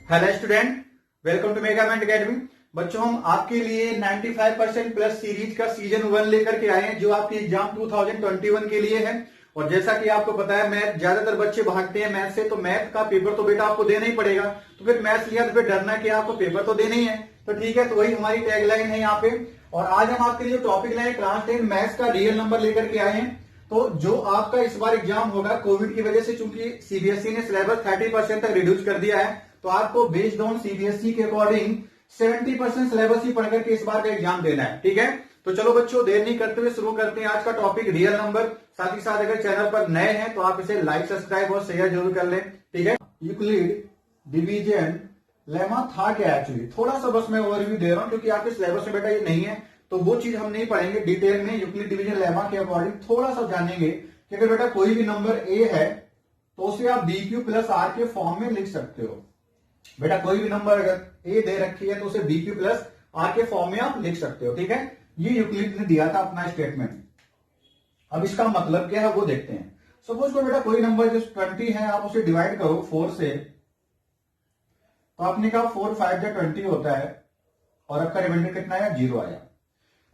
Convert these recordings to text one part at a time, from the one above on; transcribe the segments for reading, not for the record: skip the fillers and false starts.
Hello student, welcome to Megament academy. बच्चों, हम आपके लिए 95% प्लस सीरीज का सीजन 1 लेकर के आए हैं जो आपके एग्जाम 2021 के लिए है। और जैसा कि आपको पता है, मैथ ज्यादातर बच्चे भागते हैं मैथ से, तो मैथ का पेपर तो बेटा आपको देना ही पड़ेगा। तो फिर मैथ लिया तो फिर डरना कि आपको पेपर तो देना ही है। तो ठीक है, तो वही हमारी टैगलाइन है यहाँ पे। और आज हम आपके लिए टॉपिक लाए क्लास 10 मैथ्स का रियल नंबर लेकर के आए हैं। तो जो आपका इस बार एग्जाम होगा, कोविड की वजह से चूंकि सीबीएसई ने सिलेबस 30% तक रिड्यूस कर दिया है, तो आपको बेस्ड ऑन सीबीएसई के अकॉर्डिंग 70% सिलेबस ही पढ़ करके इस बार का एग्जाम देना है। ठीक है, तो चलो बच्चों, देर नहीं करते हुए शुरू करते हैं आज का टॉपिक रियल नंबर। साथ ही साथ अगर चैनल पर नए हैं तो आप इसे लाइक, सब्सक्राइब और शेयर जरूर कर लें। ठीक है, यूक्लिड डिवीजन लेमा था क्या एक्चुअली, थोड़ा सा बस मैं ओवरव्यू दे रहा हूं क्योंकि आपके सिलेबस में बेटा ये नहीं है, तो वो चीज हम नहीं पढ़ेंगे डिटेल में। यूक्लिड डिवीजन लेमा के अकॉर्डिंग थोड़ा सा जानेंगे कि अगर बेटा कोई भी नंबर ए है तो उसे आप बी क्यू प्लस आर के फॉर्म में लिख सकते हो। बेटा कोई भी नंबर अगर ए दे रखी है तो उसे बी क्यू प्लस आर के फॉर्म में आप लिख सकते हो। ठीक है, ये यूक्लिड ने दिया था अपना स्टेटमेंट। अब इसका मतलब क्या है वो देखते हैं। सपोज को बेटा कोई नंबर जो 20 है, आप उसे डिवाइड करो 4 से, तो आपने कहा 4 5 या 20 होता है और आपका रिमाइंडर कितना आया, 0 आया।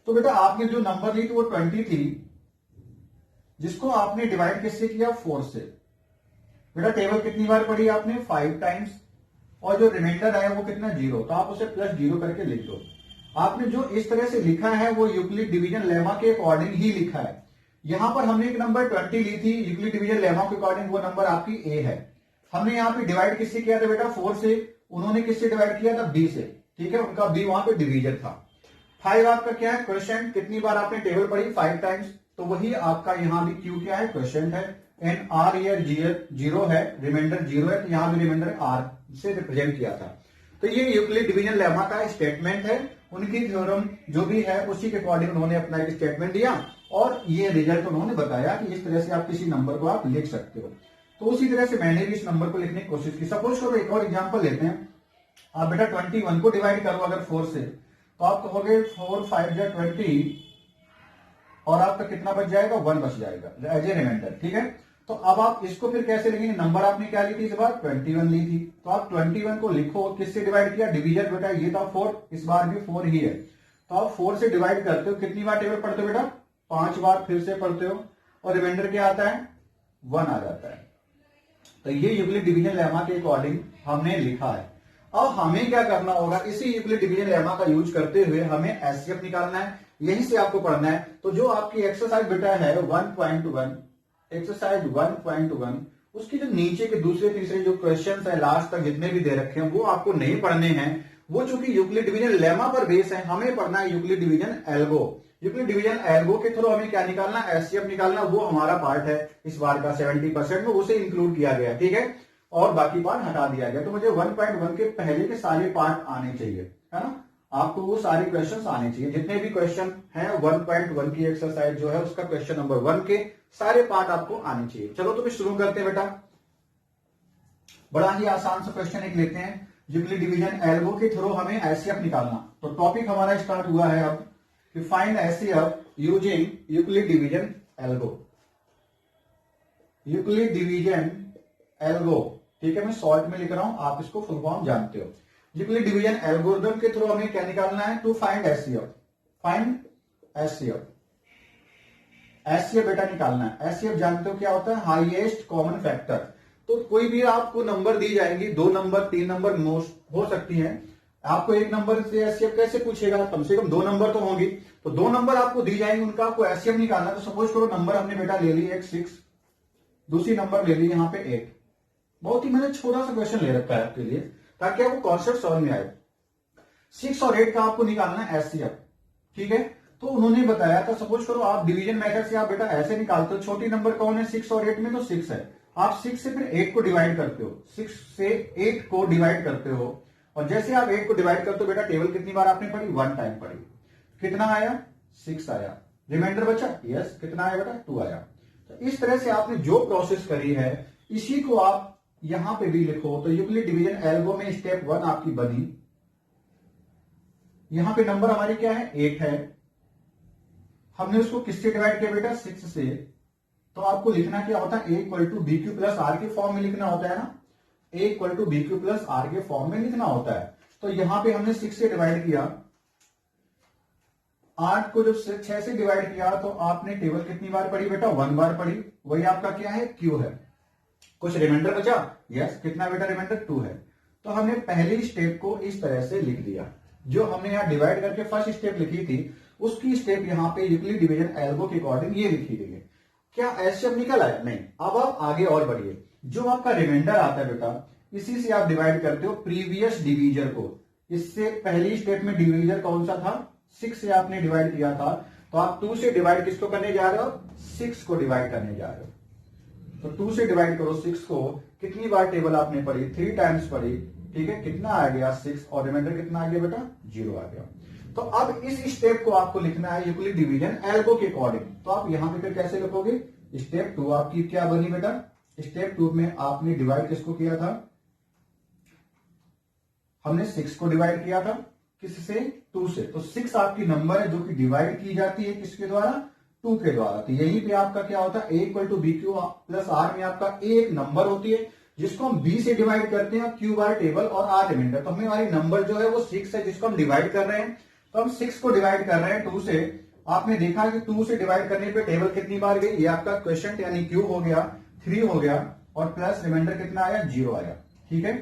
तो बेटा आपने जो नंबर ली थी वो 20 थी, जिसको आपने डिवाइड किससे किया, 4 से। बेटा टेबल कितनी बार पढ़ी आपने, 5 टाइम्स, और जो रिमाइंडर आया वो कितना, 0, तो आप उसे प्लस 0 करके लिख दो। आपने जो इस तरह से लिखा है वो यूक्लिड डिवीजन लेमा के अकॉर्डिंग ही लिखा है। यहां पर हमने एक नंबर 20 ली थी, यूक्लिड डिवीजन लेमा के अकॉर्डिंग वो नंबर आपकी ए है। हमने यहाँ पे डिवाइड किससे किया था बेटा, 4 से। उन्होंने किससे डिवाइड किया था, बी से। ठीक है, उनका बी वहां पे डिवीजन था। 5 आपका क्या है, क्वेश्चन। कितनी बार आपने टेबल पढ़ी, 5 टाइम्स, तो वही आपका यहाँ भी क्यू क्या है, क्वेश्चन है। एंड आर या जीरो है, रिमाइंडर 0 है, तो यहां भी रिमाइंडर आर से रिप्रेजेंट किया था। तो ये यूक्लिड डिवीजन लेमा का स्टेटमेंट है। उनकी थ्योरम जो भी है उसी के अकॉर्डिंग उन्होंने अपना एक स्टेटमेंट दिया और ये रिजल्ट उन्होंने बताया कि इस तरह से आप किसी नंबर को आप लिख सकते हो। तो उसी तरह से मैंने भी इस नंबर को लिखने की कोशिश की। सपोज करो एक और एग्जांपल लेते हैं। आप बेटा 21 को डिवाइड करो अगर 4 से, तो आप कहोगे 4 5 या 20, और आपका कितना बच जाएगा, 1 बच जाएगा एज ए रिमाइंडर। ठीक है, तो अब आप इसको फिर कैसे लिखेंगे, नंबर आपने क्या ली थी इस बार, 21 ली थी, तो आप 21 को लिखो, किससे डिवाइड किया, डिवीजन। बेटा ये था 4, इस बार भी 4 ही है, तो आप 4 से डिवाइड करते हो। कितनी बार टेबल पढ़ते हो बेटा, 5 बार फिर से पढ़ते हो, और रिमाइंडर क्या आता है, 1 आ जाता है। तो ये यूक्लिड डिवीजन लेमा के अकॉर्डिंग हमने लिखा है। अब हमें क्या करना होगा, इसी यूक्लिड डिवीजन लेमा का यूज करते हुए हमें एचसीएफ निकालना है। यहीं से आपको पढ़ना है। तो जो आपकी एक्सरसाइज बेटा है 1.1, एक्सरसाइज 1.1, उसकी जो नीचे के दूसरे तीसरे जो क्वेश्चन है लास्ट तक जितने भी दे रखे हैं वो आपको नहीं पढ़ने हैं। वो चूंकि यूक्लिड डिवीजन लेमा पर बेस है, हमें पढ़ना है Euclid division algo. Euclid division algo के थ्रू हमें क्या निकालना, एचसीएफ निकालना। वो हमारा पार्ट है इस बार का 70% में, उसे इंक्लूड किया गया। ठीक है, और बाकी पार्ट हटा दिया गया। तो मुझे 1.1 के पहले के सारे पार्ट आने चाहिए, है ना। आपको वो सारे क्वेश्चंस आने चाहिए, जितने भी क्वेश्चन हैं 1.1 की एक्सरसाइज जो है उसका क्वेश्चन नंबर 1 के सारे पार्ट आपको आने चाहिए। चलो तो फिर शुरू करते हैं बेटा। बड़ा ही आसान सा क्वेश्चन एक लेते हैं। यूक्लिड डिवीजन एल्गो के थ्रू हमें एचसीएफ निकालना। तो टॉपिक हमारा स्टार्ट हुआ है अब कि find HCF using Euclid division algo. Euclid division algo, ठीक है, मैं शॉर्ट में लिख रहा हूं, आप इसको फुल फॉर्म जानते हो। यूक्लिड डिवीजन एल्गोरिथम के थ्रू हमें क्या निकालना है, to find HCF. Find HCF, HCF बेटा निकालना है। एचसीएफ जानते हो क्या होता है, हाईएस्ट कॉमन फैक्टर। तो कोई भी आपको नंबर दी जाएंगी, 2 नंबर 3 नंबर मोस्ट हो सकती हैं। आपको एक नंबर से एचसीएफ कैसे पूछेगा, कम से कम 2 नंबर तो होंगी। तो 2 नंबर आपको दी जाएंगी, उनका आपको एचसीएफ निकालना। तो सपोज करो नंबर हमने बेटा ले ली एक 6, दूसरी नंबर ले ली यहाँ पे 8। बहुत ही मैंने छोटा सा क्वेश्चन ले रखा है आपके लिए ताकि आपको कॉन्सेप्ट समझ में आए। 6 और 8 का आपको निकालना है एचसीएफ। ठीक है, तो उन्होंने बताया था, सपोज करो आप डिवीजन मेथड से आप बेटा ऐसे निकालते हो। छोटी नंबर कौन है, 6 और 8 में, तो 6 है। आप 6 से फिर 8 को डिवाइड करते हो, 6 से 8 को डिवाइड करते हो, और जैसे आप 8 को डिवाइड करते हो बेटा टेबल कितनी बार आपने पढ़ी, 1 टाइम पढ़ी। कितना आया, 6 आया। रिमाइंडर बचा, यस, कितना आया बेटा, 2 आया। तो इस तरह से आपने जो प्रोसेस करी है इसी को आप यहां पे भी लिखो। तो यूक्लिड डिवीजन एल्गो में स्टेप 1 आपकी बनी। यहां पे नंबर हमारी क्या है, 8 है। हमने उसको किससे डिवाइड किया बेटा, 6 से। तो आपको लिखना क्या होता है, A equal to B Q plus R के फॉर्म में लिखना होता है ना। A equal to B Q plus R के फॉर्म में लिखना होता है। तो यहां पे हमने 6 से डिवाइड किया, 8 को जब 6 से डिवाइड किया तो आपने टेबल कितनी बार पढ़ी बेटा? 1 बार पढ़ी। वही आपका क्या है? क्यू है। कुछ रिमाइंडर बचा? यस। कितना बेटा रिमाइंडर? 2 है। तो हमने पहली स्टेप को इस तरह से लिख दिया। जो हमने यहाँ डिवाइड करके फर्स्ट स्टेप लिखी थी उसकी स्टेप यहाँ पे यूक्लिड डिवीजन एल्गो के अकॉर्डिंग ये लिखी गई है। क्या एसएफ निकल आया? नहीं। अब आप आगे और बढ़िए। जो आपका रिमाइंडर आता है बेटा, इसी से आप डिवाइड करते हो प्रीवियस डिवीजर को। इससे पहली स्टेप में डिवीजर कौन सा था? 6 से आपने डिवाइड किया था, तो आप 2 से डिवाइड किसको करने जा रहे हो? 6 को डिवाइड करने जा रहे हो। तो 2 से डिवाइड करो 6 को। कितनी बार टेबल आपने पढ़ी? 3 टाइम्स पढ़ी। ठीक है, कितना आ गया? 6। और रिमाइंडर कितना आ गया बेटा? 0 आ गया। तो अब इस स्टेप को आपको लिखना है यूक्लिड डिवीजन एल्गो के अकॉर्डिंग। तो आप यहां पे फिर कैसे लिखोगे? स्टेप 2 आपकी क्या बनी बेटा? स्टेप 2 में आपने डिवाइड किसको किया था? हमने 6 को डिवाइड किया था। किससे? 2 से। तो 6 आपकी नंबर है जो कि डिवाइड की जाती है किसके द्वारा? 2 के द्वारा। तो यहीं पे आपका क्या होता है? A equal to B Q plus R में आपका ए एक नंबर होती है जिसको हम बी से डिवाइड करते हैं, क्यू बार टेबल और आर रिमाइंडर। तो हमें हमारी नंबर जो है वो 6 है जिसको हम डिवाइड कर रहे हैं। तो हम 6 को डिवाइड कर रहे हैं 2 से। आपने देखा कि 2 से डिवाइड करने पे टेबल कितनी बार गई? ये आपका क्वेश्चन यानी क्यू हो गया, 3 हो गया, और प्लस रिमाइंडर कितना आया? 0 आया। ठीक है।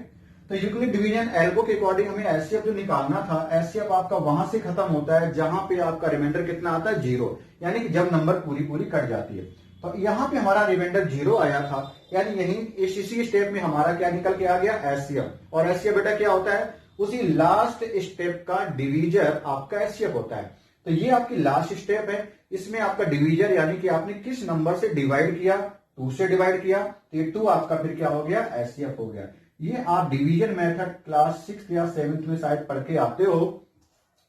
तो यूक्लिड डिवीजन एल्गो के अकॉर्डिंग हमें एचसीएफ जो निकालना था, एचसीएफ आपका वहां से खत्म होता है जहां पे आपका रिमाइंडर कितना आता है? 0। यानी कि जब नंबर पूरी पूरी कट जाती है। तो यहां पे हमारा रिमाइंडर 0 आया था, यानी यही इसी स्टेप में हमारा क्या निकल के आ गया? एचसीएफ। और एचसीएफ बेटा क्या होता है? उसी लास्ट स्टेप का डिवीजर आपका एचसीएफ होता है। तो ये आपकी लास्ट स्टेप है। इसमें आपका डिवीजर यानी कि आपने किस नंबर से डिवाइड किया? 2 से डिवाइड किया, तो ये 2 आपका फिर क्या हो गया? एचसीएफ हो गया। ये आप डिवीजन मेथड क्लास 6 या 7th में शायद पढ़ के आते हो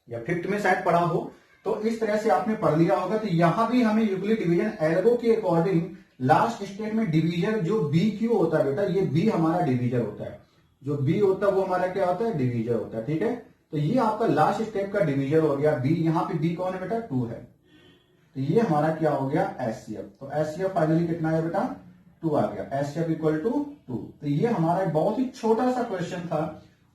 या 5th में शायद पढ़ा हो, तो इस तरह से आपने पढ़ लिया होगा। तो यहां भी हमें यूक्लिड डिवीजन एल्गो के अकॉर्डिंग लास्ट स्टेप में डिवीजर जो बी क्यू होता है बेटा, ये बी हमारा डिवीजर होता है। जो बी होता है वो हमारा क्या होता है? डिवीजर होता है। ठीक है। तो ये आपका लास्ट स्टेप का डिवीजर हो गया बी। यहां पे बी कौन है बेटा? 2 है। तो ये हमारा क्या हो गया? एचसीएफ। तो एचसीएफ फाइनली कितना है बेटा? 2 आ गया। HCF equal to 2। तो ये हमारा एक बहुत ही छोटा सा क्वेश्चन था।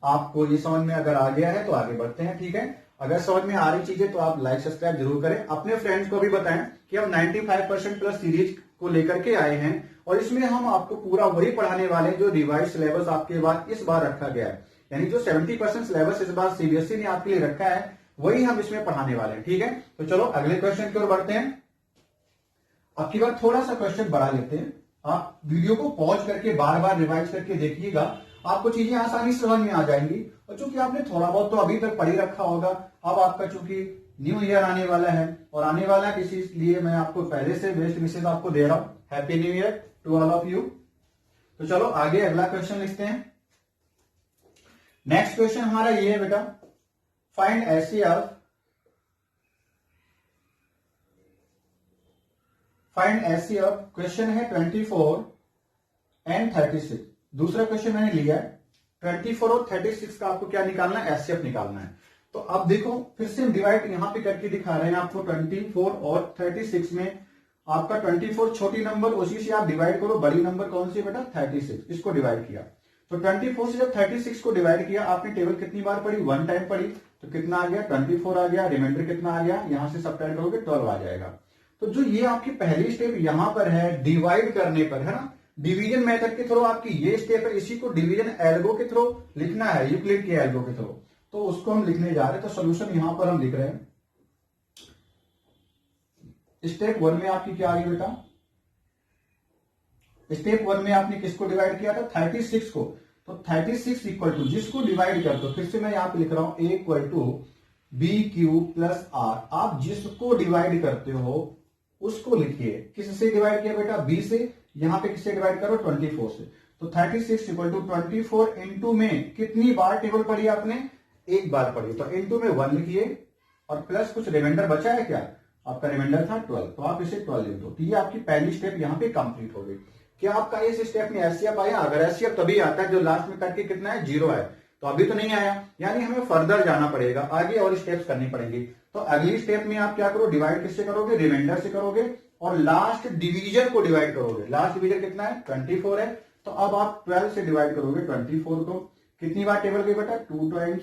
आपको ये समझ में अगर आ गया है तो आगे बढ़ते हैं। ठीक है। अगर समझ में आ रही चीजें तो आप लाइक सब्सक्राइब जरूर करें। अपने फ्रेंड्स को भी बताएं कि हम 95% प्लस सीरीज को लेकर के आए हैं और इसमें हम आपको पूरा वही पढ़ाने वाले हैं जो रिवाइज सिलेबस आपके बाद इस बार रखा गया है। यानी जो 70% सिलेबस इस बार सीबीएसई ने आपके लिए रखा है वही हम इसमें पढ़ाने वाले हैं। ठीक है। तो चलो अगले क्वेश्चन की ओर बढ़ते हैं। अब की बार थोड़ा सा क्वेश्चन बढ़ा लेते हैं। आप वीडियो को पॉज करके बार बार रिवाइज करके देखिएगा, आपको चीजें आसानी से समझ में आ जाएंगी। और चूंकि आपने थोड़ा बहुत तो अभी तक पढ़ी रखा होगा, अब आपका चूंकि न्यू ईयर आने वाला है और आने वाला है, इसलिए मैं आपको पहले से बेस्ट विशेष आपको दे रहा हूं। Happy new year to all of you. तो चलो आगे अगला क्वेश्चन लिखते हैं। नेक्स्ट क्वेश्चन हमारा ये है बेटा, find HCF find HCF. Question है 24 एंड 36। दूसरा क्वेश्चन मैंने लिया है 24 और 36 का आपको क्या निकालना है? एचसीएफ निकालना है। तो अब देखो फिर से हम डिवाइड यहां पे करके दिखा रहे हैं आपको 24 और 36 में। आपका 24 छोटी नंबर, उसी से आप डिवाइड करो। बड़ी नंबर कौन सी बेटा? 36। इसको डिवाइड किया तो 24 से जब 36 को डिवाइड किया, आपने टेबल कितनी बार पढ़ी? 1 टाइम पढ़ी। तो कितना आ गया? 24 आ गया। रिमाइंडर कितना आ गया? यहां से सब्ट्रैक्ट करोगे 12 आ जाएगा। तो जो ये आपकी पहली स्टेप यहां पर है डिवाइड करने पर, है ना, डिवीजन मेथड के थ्रू आपकी ये स्टेप है। इसी को डिवीजन एल्गो के थ्रू लिखना है, यूक्लिड के एल्गो के थ्रू। तो उसको हम लिखने जा रहे हैं। तो सोल्यूशन यहां पर हम लिख रहे हैं। स्टेप 1 में आपकी क्या आ गई बेटा? स्टेप 1 में आपने किसको डिवाइड किया था? 36 को। तो 36 इक्वल टू, जिसको डिवाइड कर दो, फिर से मैं यहां पे लिख रहा हूं A equal to B Q plus R. आप जिसको डिवाइड करते हो उसको लिखिए। किससे डिवाइड किया बेटा? बी से। यहां पे किससे डिवाइड करो? 24 से। तो 36 इक्वल टू 24 इंटू में कितनी बार टेबल पढ़ी आपने? 1 बार पढ़ी। तो इंटू में 1 लिखिए और प्लस कुछ रिमाइंडर बचा है क्या? आपका रिमाइंडर था 12, तो आप इसे 12 लिख दो। तो ये आपकी पहली स्टेप यहां पे कंप्लीट हो गई। क्या आपका इस स्टेप में एचसीएफ आया? अगर एचसीएफ तभी आता है जो लास्ट में करके कितना है? 0 है। तो अभी तो नहीं आया, यानी हमें फर्दर जाना पड़ेगा, आगे और स्टेप्स करनी पड़ेंगी। तो अगली स्टेप में आप क्या करो? डिवाइड किससे करोगे? रिमाइंडर से करोगे और लास्ट डिवीजर को डिवाइड करोगे। लास्ट डिवीजर कितना है? 24 है। तो अब आप 12 से डिवाइड करोगे 24 को। कितनी बार टेबल गई बेटा? 2 टाइम्स।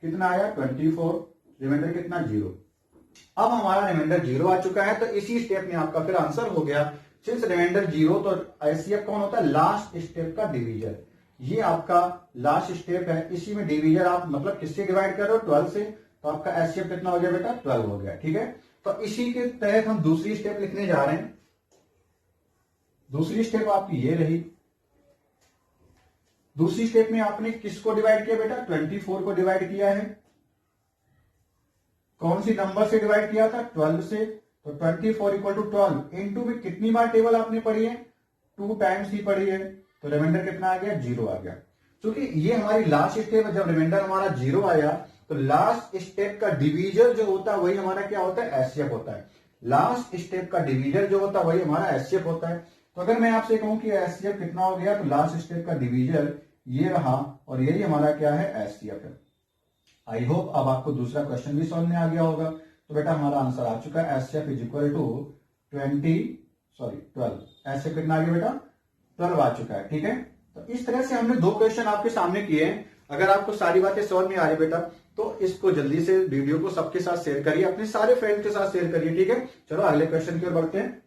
कितना आया? 24। रिमाइंडर कितना? 0। अब हमारा रिमाइंडर 0 आ चुका है, तो इसी स्टेप में आपका फिर आंसर हो गया। सिंस रिमाइंडर 0, तो एचसीएफ कौन होता है? लास्ट स्टेप का डिवीजर। ये आपका लास्ट स्टेप है, इसी में डिवीजर आप मतलब किससे डिवाइड कर रहे हो? 12 से। तो आपका एचसीएफ कितना हो गया बेटा? 12 हो गया। ठीक है, तो इसी के तहत हम दूसरी स्टेप लिखने जा रहे हैं। दूसरी स्टेप आपकी ये रही। दूसरी स्टेप में आपने किसको डिवाइड किया बेटा? 24 को डिवाइड किया है। कौन सी नंबर से डिवाइड किया था? 12 से। तो 24 इक्वल टू 12 इंटू में कितनी बार टेबल आपने पढ़ी है? 2 टाइम्स ही पढ़ी है। तो रिमाइंडर कितना आ गया? 0 आ गया। क्योंकि ये हमारी लास्ट स्टेप है, जब रिमाइंडर हमारा 0 आया तो लास्ट स्टेप का डिवीजर जो होता है वही हमारा क्या होता है? एचसीएफ होता है। लास्ट स्टेप का डिवीजर जो होता है वही हमारा एचसीएफ होता है। तो अगर मैं आपसे कहूं कि एचसीएफ कितना हो गया, तो लास्ट स्टेप का डिवीजर ये रहा और यही हमारा क्या है? एचसीएफ है। आई होप अब आपको दूसरा क्वेश्चन भी समझ में आ गया होगा। तो बेटा हमारा आंसर आ चुका है, HCF is equal to 12। HCF कितना आ गया बेटा? 12 आ चुका है। ठीक है, तो इस तरह से हमने 2 क्वेश्चन आपके सामने किए हैं। अगर आपको सारी बातें समझ में आ रही बेटा, तो इसको जल्दी से वीडियो को सबके साथ शेयर करिए, अपने सारे फ्रेंड्स के साथ शेयर करिए। ठीक है, चलो अगले क्वेश्चन की ओर बढ़ते हैं।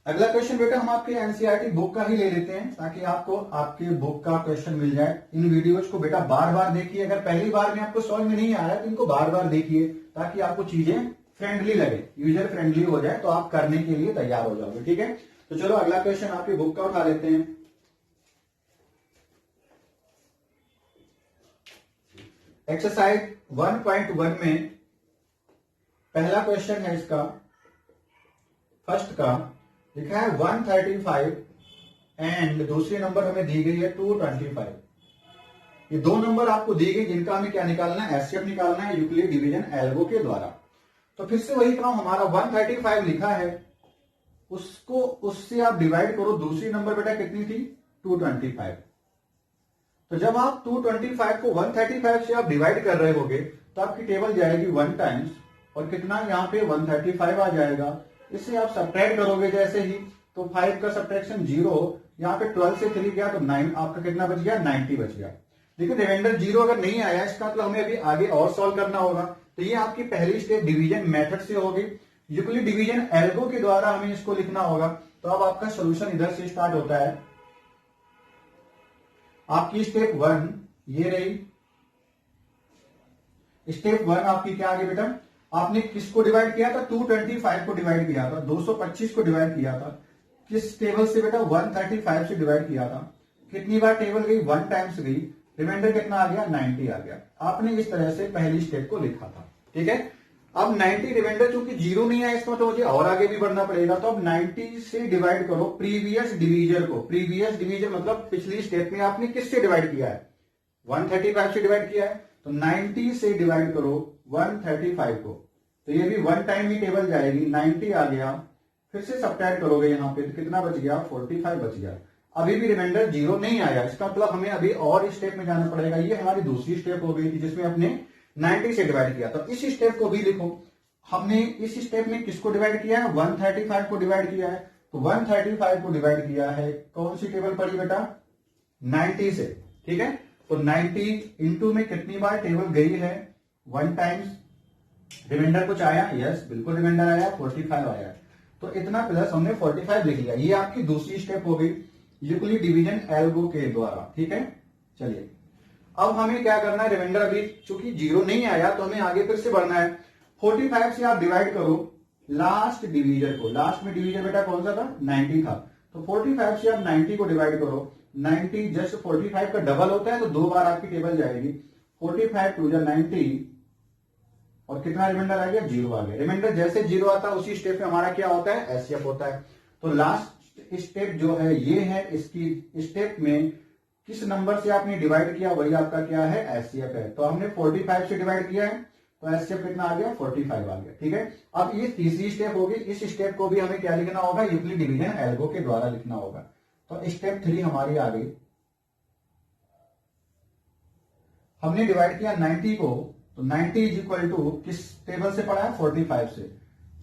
अगला क्वेश्चन बेटा हम आपके एनसीईआरटी बुक का ही ले लेते हैं, ताकि आपको आपके बुक का क्वेश्चन मिल जाए। इन वीडियोज को बेटा बार बार देखिए। अगर पहली बार में आपको समझ में नहीं आ रहा है तो इनको बार बार देखिए, ताकि आपको चीजें फ्रेंडली लगे, यूजर फ्रेंडली हो जाए, तो आप करने के लिए तैयार हो जाओगे। ठीक है, तो चलो अगला क्वेश्चन आपकी बुक का उठा लेते हैं। एक्सरसाइज 1.1 में पहला क्वेश्चन है इसका, फर्स्ट का लिखा है 135 एंड दूसरी नंबर हमें दी गई है 225। ये 2 नंबर आपको दी गई जिनका हमें क्या निकालना है? एचसीएफ निकालना है यूक्लिड डिवीजन एल्गो के द्वारा। तो फिर से वही काम, हमारा 135 लिखा है, उसको उससे आप डिवाइड करो। दूसरी नंबर बेटा कितनी थी? 225। तो जब आप 225 को 135 से आप डिवाइड कर रहे होगे तो आपकी टेबल जाएगी 1 टाइम्स और कितना यहाँ पे 135 आ जाएगा। इससे आप सब्ट्रैक्ट करोगे जैसे ही, तो 5 का सब्ट्रैक्शन 0, यहाँ पे 12 से 3 गया तो 9, आपका कितना बच गया? 90 बच गया। लेकिन रिमाइंडर 0 अगर नहीं आया, इसका मतलब हमें अभी आगे और सॉल्व करना होगा। तो ये आपकी पहली स्टेप डिवीजन मेथड से होगी। यूक्लिड डिवीजन एल्गो के द्वारा हमें इसको लिखना होगा। तो अब आपका सोल्यूशन इधर से स्टार्ट होता है। आपकी स्टेप 1 ये रही। स्टेप 1 आपकी क्या आ गई बेटा? आपने किसको डिवाइड किया था? 225 को डिवाइड किया था, 225 को डिवाइड किया था। किस टेबल से बेटा? 135 से डिवाइड किया था। कितनी बार टेबल गई? 1 टाइम्स गई। रिमाइंडर कितना आ गया? 90 आ गया। आपने इस तरह से पहली स्टेप को लिखा था। ठीक है, अब 90 रिमाइंडर चूंकि 0 नहीं आया, इसमें तो मुझे और आगे भी बढ़ना पड़ेगा। तो अब 90 से डिवाइड करो प्रीवियस डिवीजर को। प्रीवियस डिवीजर मतलब पिछली स्टेप में आपने किससे डिवाइड किया है? 135 से डिवाइड किया है। तो 90 से डिवाइड करो 135 को, तो ये भी 1 टाइम ही टेबल जाएगी। 90 आ गया, फिर से सब्ट्रैक्ट करोगे यहाँ पे तो कितना बच गया? 45 बच गया। अभी भी रिमाइंडर 0 नहीं आया, इसका मतलब हमें अभी और स्टेप में जाना पड़ेगा। ये हमारी दूसरी स्टेप हो गई थी जिसमें हमने 90 से डिवाइड किया। तो इस स्टेप को भी लिखो। हमने इस स्टेप में किसको डिवाइड किया है? 135 को डिवाइड किया है। तो 135 को डिवाइड किया है, कौन सी टेबल पड़ी बेटा? 90 से। ठीक है, तो 90 इंटू में कितनी बार टेबल गई है? 1 टाइम्स। रिमाइंडर कुछ आया? यस बिल्कुल रिमाइंडर आया, 45 आया। तो इतना प्लस हमने 45 लिख लिया। ये आपकी दूसरी स्टेप हो गई यूक्लिड डिवीजन एल्गो के द्वारा। ठीक है, चलिए अब हमें क्या करना है? रिमाइंडर अभी चूंकि 0 नहीं आया तो हमें आगे फिर से बढ़ना है। 45 से आप डिवाइड करो लास्ट डिवीजर को। लास्ट में डिवीजर बेटा कौन सा था? 90 था। तो 45 से आप 90 को डिवाइड करो। 90 जस्ट 45 का डबल होता है, तो 2 बार आपकी टेबल जाएगी। 45 2 90 और कितना रिमाइंडर आ गया? 0 आ गया। रिमाइंडर जैसे 0 आता है उसी स्टेप में हमारा क्या होता है? एचसीएफ होता है। तो लास्ट स्टेप जो है ये है। इसकी स्टेप में किस नंबर से आपने डिवाइड किया वही आपका क्या है? एचसीएफ है। तो हमने 45 से डिवाइड किया है, तो एचसीएफ कितना आ गया? 45 आ गया। ठीक है, अब ये तीसरी स्टेप होगी। इस स्टेप को भी हमें क्या लिखना होगा? यूक्लिड डिवीजन एल्गो के द्वारा लिखना होगा। तो स्टेप 3 हमारी आ गई। हमने डिवाइड किया 90 को, तो 90 इज इक्वल टू किस टेबल से पढ़ा है? 45 से।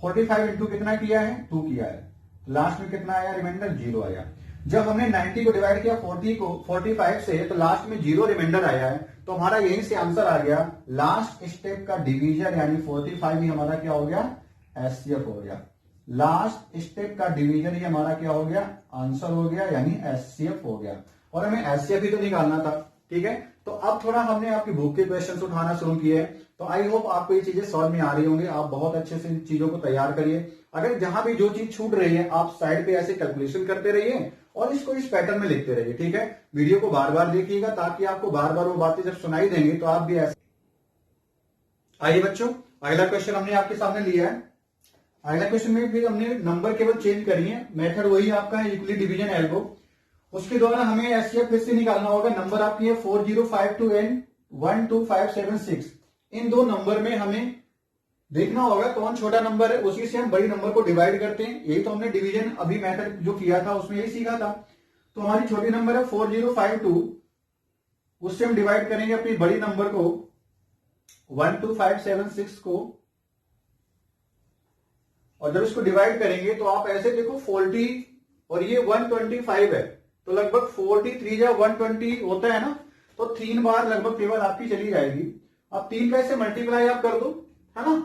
45 इंटू कितना किया है? 2 किया है। लास्ट में कितना आया रिमाइंडर, 0 आया। जब हमने 90 को डिवाइड किया 45 से, तो लास्ट में 0 रिमाइंडर आया है, तो हमारा यहीं से आंसर आ गया। लास्ट स्टेप का डिवीजर यानी 45 ही हमारा क्या हो गया, एचसीएफ हो गया। लास्ट स्टेप का डिवीजन ही हमारा क्या हो गया, आंसर हो गया, यानी एचसीएफ हो गया। और हमें एचसीएफ ही तो निकालना था, ठीक है। तो अब थोड़ा हमने आपकी बुक के क्वेश्चन उठाना शुरू किए हैं, तो आई होप आपको ये चीजें समझ में आ रही होंगी। आप बहुत अच्छे से इन चीजों को तैयार करिए। अगर जहां भी जो चीज छूट रही है आप साइड पे ऐसे कैलकुलेशन करते रहिए और इसको इस पैटर्न में लिखते रहिए, ठीक है। वीडियो को बार बार देखिएगा ताकि आपको बार बार वो बातें जब सुनाई देंगी तो आप भी ऐसे। आइए बच्चों, अगला क्वेश्चन हमने आपके सामने लिया है। अगला क्वेश्चन में फिर हमने नंबर केवल चेंज करी है, मेथड वही आपका है यूक्लिड डिवीजन एल्गो। उसके द्वारा हमें एचसीएफ फिर से निकालना होगा। नंबर आपकी है 4052 एंड 12576। इन दो नंबर में हमें देखना होगा कौन छोटा नंबर है, उसी से हम बड़ी नंबर को डिवाइड करते हैं। यही तो हमने डिवीजन अभी मेथड जो किया था उसमें यही सीखा था। तो हमारी छोटी नंबर है 4052, उससे हम डिवाइड करेंगे अपनी बड़ी नंबर को 12576 को। और जब इसको डिवाइड करेंगे तो आप ऐसे देखो 40 और ये 125 है, तो लगभग 43 या 120 होता है ना, तो 3 बार लगभग टेबल आपकी चली जाएगी। अब 3 का ऐसे मल्टीप्लाई आप कर दो, है ना,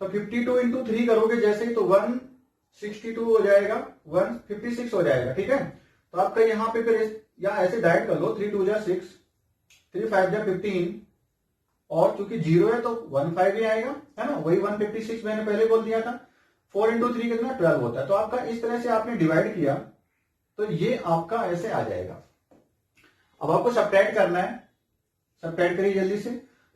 तो 52 इंटू 3 करोगे जैसे ही, तो 162 हो जाएगा, 156 हो जाएगा, ठीक है। तो आपका यहाँ पे फिर या ऐसे डाइट कर लो, 3 2 जा 6, 3 5 जा 15, और चूंकि 0 है तो 15 ही आएगा, है ना, वही 156 मैंने पहले बोल दिया था। 4 इंटू 3 कितना, 12 होता है। तो आपका इस तरह से आपने डिवाइड किया तो ये आपका ऐसे आ जाएगा। अब आपको सब्ट्रैक्ट करना है, सब्ट्रैक्ट करिए जल्दी से।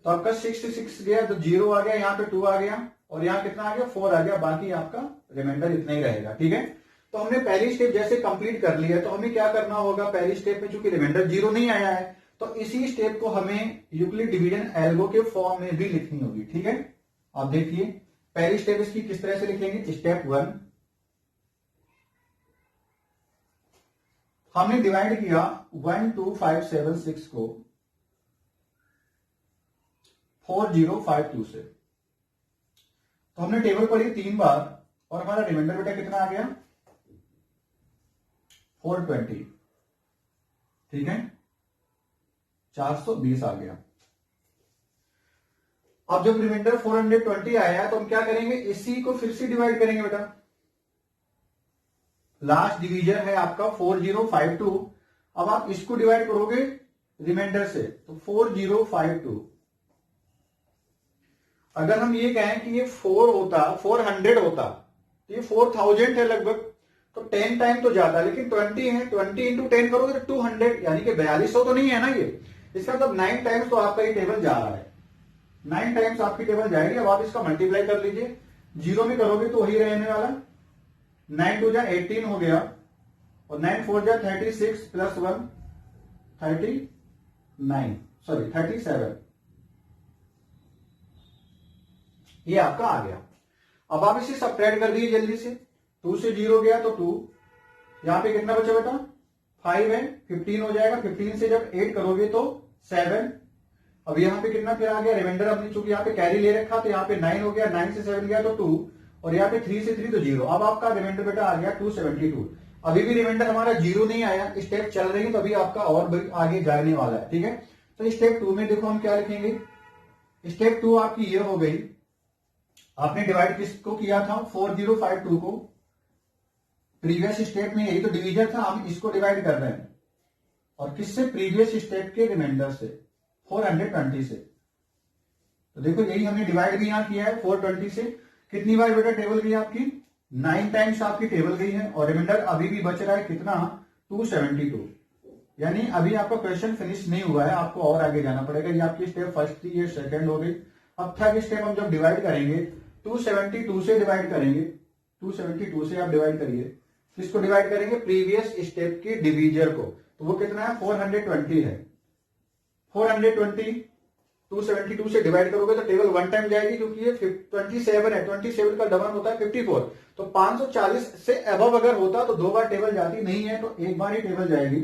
तो आपका 6 से 6 गया तो 0 आ गया, यहाँ पे 2 आ गया, और यहाँ कितना आ गया, 4 आ गया। बाकी आपका रिमाइंडर इतना ही रहेगा, ठीक है। तो हमने पहली स्टेप जैसे कंप्लीट कर लिया, तो हमें क्या करना होगा, पहली स्टेप में चूंकि रिमाइंडर 0 नहीं आया है, तो इसी स्टेप को हमें यूक्लिड डिवीजन एल्गो के फॉर्म में भी लिखनी होगी, ठीक है। आप देखिए पहली स्टेप इसकी किस तरह से लिखेंगे। स्टेप 1, हमने डिवाइड किया 12576 को 4052 से, तो हमने टेबल पढ़ी 3 बार, और हमारा रिमाइंडर बेटा कितना आ गया, 420, ठीक है, 420 आ गया। अब जब रिमाइंडर 420 आया तो हम क्या करेंगे, इसी को फिर से डिवाइड करेंगे बेटा। लास्ट डिवीजन है आपका 4052, अब आप इसको डिवाइड करोगे रिमाइंडर से, तो 4052। अगर हम ये कहें कि ये 400 होता तो ये 4000 है लगभग, तो 10 टाइम तो ज्यादा, लेकिन 20 है, 20 इंटू 10 करोगे तो 200, यानी कि 4200 तो नहीं है ना ये। इसका मतलब 9 टाइम्स तो आपका ये टेबल जा रहा है, 9 टाइम्स आपकी टेबल जाएगी। अब आप इसका मल्टीप्लाई कर लीजिए, 0 में करोगे तो वही रहने वाला, 9 2 जा 18 हो गया, और 9 4 जा 36 प्लस 1 37, ये आपका आ गया। अब आप इसे सब्ट्रैक्ट कर दीजिए जल्दी से। 2 से 0 गया तो 2, यहां पे कितना बचा बेटा, 5 है, 15 हो जाएगा। 15 से जब 8 करोगे तो 7। अब यहाँ पे कितना फिर आ गया रिमाइंडर, अपनी चूंकि यहाँ पे कैरी ले रखा तो यहाँ पे 9 हो गया, 9 से 7 गया तो 2, और यहाँ पे 3 से 3 तो 0। अब आपका रिमाइंडर बेटा आ गया 272। अभी भी रिमाइंडर हमारा 0 नहीं आया, स्टेप चल रही है, तो अभी आपका और आगे जाने वाला है, ठीक है। तो स्टेप 2 में देखो हम क्या लिखेंगे। स्टेप 2 आपकी ये हो गई, आपने डिवाइड किसको किया था, 4052 को। प्रीवियस स्टेप में यही तो डिवीजन था, हम इसको डिवाइड कर रहे हैं, और किससे, प्रीवियस स्टेप के रिमाइंडर से, 420 से। तो देखो यही हमने डिवाइड भी यहां किया है 420 से। कितनी बार बेटा टेबल गई आपकी, 9 टाइम्स आपकी टेबल गई है, और रिमाइंडर अभी भी बच रहा है कितना, 272। यानी अभी आपका क्वेश्चन फिनिश नहीं हुआ है, आपको और आगे जाना पड़ेगा। ये आपकी स्टेप फर्स्ट थी, ये सेकंड हो गई। अब थर्ड स्टेप हम जब डिवाइड करेंगे 272 से डिवाइड करेंगे, 272 से आप डिवाइड करिए। किसको डिवाइड करेंगे, प्रीवियस स्टेप के डिवीजर को, तो वो कितना है, 420 है। 420 272 से डिवाइड करोगे तो टेबल 1 टाइम जाएगी, क्योंकि ये 27 है, 27 का डबल होता है 54। तो 540 से अबव अगर होता तो 2 बार टेबल जाती, नहीं है तो 1 बार ही टेबल जाएगी।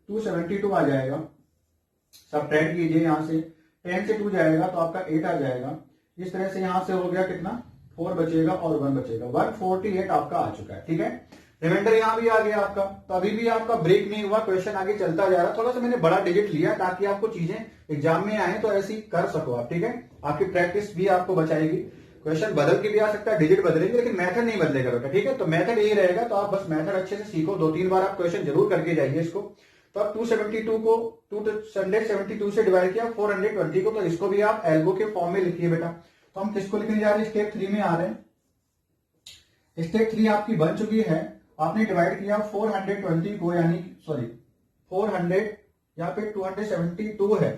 272 आ जाएगा, सब्ट्रैक्ट कीजिए यहां से, 10 से 2 जाएगा तो आपका 8 आ जाएगा। इस तरह से यहां से हो गया कितना, 4 बचेगा और 1 बचेगा, 148 आपका आ चुका है, ठीक है। रिमाइंडर यहाँ भी आ गया आपका, तो अभी भी आपका ब्रेक नहीं हुआ, क्वेश्चन आगे चलता जा रहा। थोड़ा सा मैंने बड़ा डिजिट लिया ताकि आपको चीजें एग्जाम में आए तो ऐसी कर सको आप, ठीक है। आपकी प्रैक्टिस भी आपको बचाएगी। क्वेश्चन बदल के भी आ सकता है, डिजिट बदलेंगे, लेकिन मेथड नहीं बदलेगा बेटा, ठीक है। तो मेथड यही रहेगा, तो आप बस मेथड अच्छे से सीखो, 2-3 बार आप क्वेश्चन जरूर करके जाइए इसको। तो आप 272 को 272 से डिवाइड किया 420 को, तो इसको भी आप एल्बो के फॉर्म में लिखिए बेटा। तो हम किसको लिखने जा रहे हैं, स्टेप 3 में आ रहे हैं। स्टेप 3 आपकी बन चुकी है, आपने डिवाइड किया 420 को, यानी सॉरी 400, यहाँ पे 272 है,